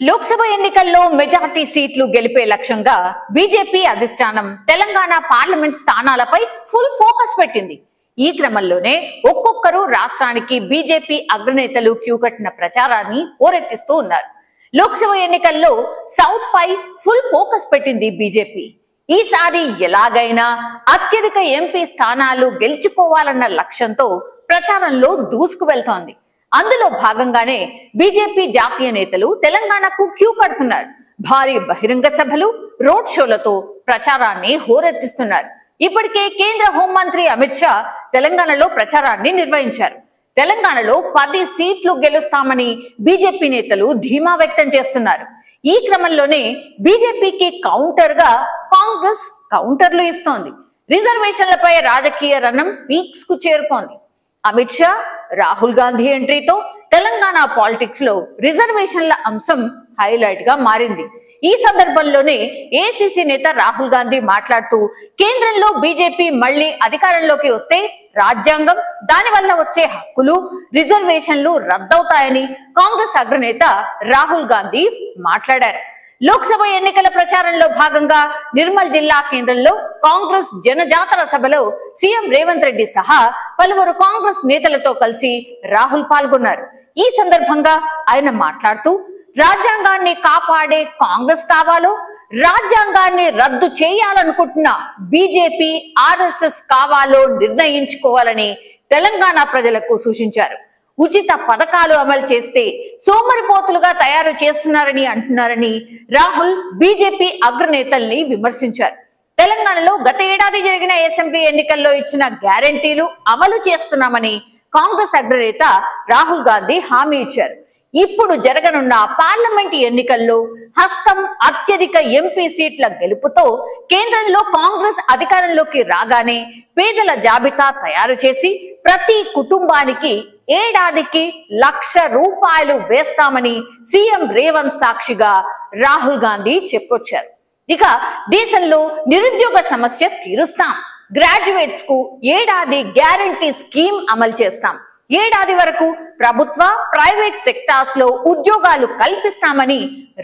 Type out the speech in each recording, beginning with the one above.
లోక్సభ ఎన్నికల్లో మెజార్టీ సీట్లు గెలిపే లక్ష్యంగా బీజేపీ అధిష్టానం తెలంగాణ పార్లమెంట్ స్థానాలపై ఫుల్ ఫోకస్ పెట్టింది. ఈ క్రమంలోనే ఒక్కొక్కరు రాష్ట్రానికి బీజేపీ అగ్రనేతలు క్యూ కట్టిన ప్రచారాన్ని హోరెత్తిస్తూ ఉన్నారు. లోక్సభ ఎన్నికల్లో సౌత్ పై ఫుల్ ఫోకస్ పెట్టింది బీజేపీ. ఈసారి ఎలాగైనా అత్యధిక ఎంపీ స్థానాలు గెలుచుకోవాలన్న లక్ష్యంతో ప్రచారంలో దూసుకు వెళ్తోంది. అందులో భాగంగానే బీజేపీ జాతీయ నేతలు తెలంగాణకు క్యూ కడుతున్నారు. భారీ బహిరంగ సభలు, రోడ్ షోలతో ప్రచారాన్ని హోరెత్తిస్తున్నారు. ఇప్పటికే కేంద్ర హోంమంత్రి అమిత్ షా తెలంగాణలో ప్రచారాన్ని నిర్వహించారు. తెలంగాణలో 10 సీట్లు గెలుస్తామని బీజేపీ నేతలు ధీమా వ్యక్తం చేస్తున్నారు. ఈ క్రమంలోనే బీజేపీకి కౌంటర్ గా కాంగ్రెస్ కౌంటర్లు ఇస్తోంది. రిజర్వేషన్లపై రాజకీయ రణం పీక్స్ కు చేరుతోంది. అమిత్ షా, రాహుల్ గాంధీ ఎంట్రీతో తెలంగాణ పాలిటిక్స్ లో రిజర్వేషన్ల అంశం హైలైట్ గా మారింది. ఈ సందర్భంలోనే ఏఐసీసీ నేత రాహుల్ గాంధీ మాట్లాడుతూ కేంద్రంలో బీజేపీ మళ్లీ అధికారంలోకి వస్తే రాజ్యాంగం, దానివల్ల వచ్చే హక్కులు, రిజర్వేషన్లు రద్దవుతాయని కాంగ్రెస్ అగ్రనేత రాహుల్ గాంధీ మాట్లాడారు. లోక్సభ ఎన్నికల ప్రచారంలో భాగంగా నిర్మల్ జిల్లా కేంద్రంలో కాంగ్రెస్ జనజాతర సభలో సీఎం రేవంత్ రెడ్డి సహా పలువురు కాంగ్రెస్ నేతలతో కలిసి రాహుల్ పాల్గొన్నారు. ఈ సందర్భంగా ఆయన మాట్లాడుతూ రాజ్యాంగాన్ని కాపాడే కాంగ్రెస్ కావాలో, రాజ్యాంగాన్ని రద్దు చేయాలనుకుంటున్న బీజేపీ, ఆర్ఎస్ఎస్ కావాలో నిర్ణయించుకోవాలని తెలంగాణ ప్రజలకు సూచించారు. ఉచిత పథకాలు అమలు చేస్తే సోమరిపోతులుగా తయారు చేస్తున్నారని అంటున్నారని రాహుల్ బీజేపీ అగ్రనేతల్ని విమర్శించారు. తెలంగాణలో గత ఏడాది జరిగిన అసెంబ్లీ ఎన్నికల్లో ఇచ్చిన గ్యారెంటీలు అమలు చేస్తున్నామని కాంగ్రెస్ అగ్రనేత రాహుల్ గాంధీ హామీ ఇచ్చారు. ఇప్పుడు జరగనున్న పార్లమెంట్ ఎన్నికల్లో హస్తం అత్యధిక ఎంపీ సీట్ల గెలుపుతో కేంద్రంలో కాంగ్రెస్ అధికారంలోకి రాగానే పేదల జాబితా తయారు చేసి ప్రతి కుటుంబానికి ఏడాదికి ₹1,00,000 వేస్తామని సీఎం రేవంత్ సాక్షిగా రాహుల్ గాంధీ చెప్పొచ్చారు. ఇక దేశంలో నిరుద్యోగ సమస్య తీరుస్తాం, గ్రాడ్యుయేట్స్ కు ఏడాది గ్యారంటీ స్కీమ్ అమలు చేస్తాం, ఏడాది వరకు ప్రభుత్వ, ప్రైవేట్ సెక్టార్స్ లో ఉద్యోగాలు కల్పిస్తామని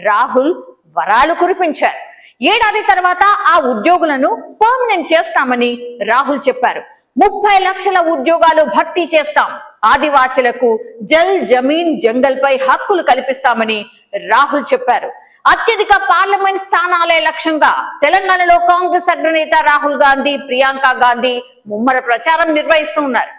రాహుల్ వరాలు కురిపించారు. ఏడాది తర్వాత ఆ ఉద్యోగులను పర్మనెంట్ చేస్తామని రాహుల్ చెప్పారు. 30 లక్షల ఉద్యోగాలు భర్తీ చేస్తాం, ఆదివాసీలకు జల్, జమీన్, జంగల్ పై హక్కులు కల్పిస్తామని రాహుల్ చెప్పారు. అత్యధిక పార్లమెంట్ స్థానాలే లక్ష్యంగా తెలంగాణలో కాంగ్రెస్ అగ్రనేత రాహుల్ గాంధీ, ప్రియాంక గాంధీ ముమ్మర ప్రచారం నిర్వహిస్తున్నారు.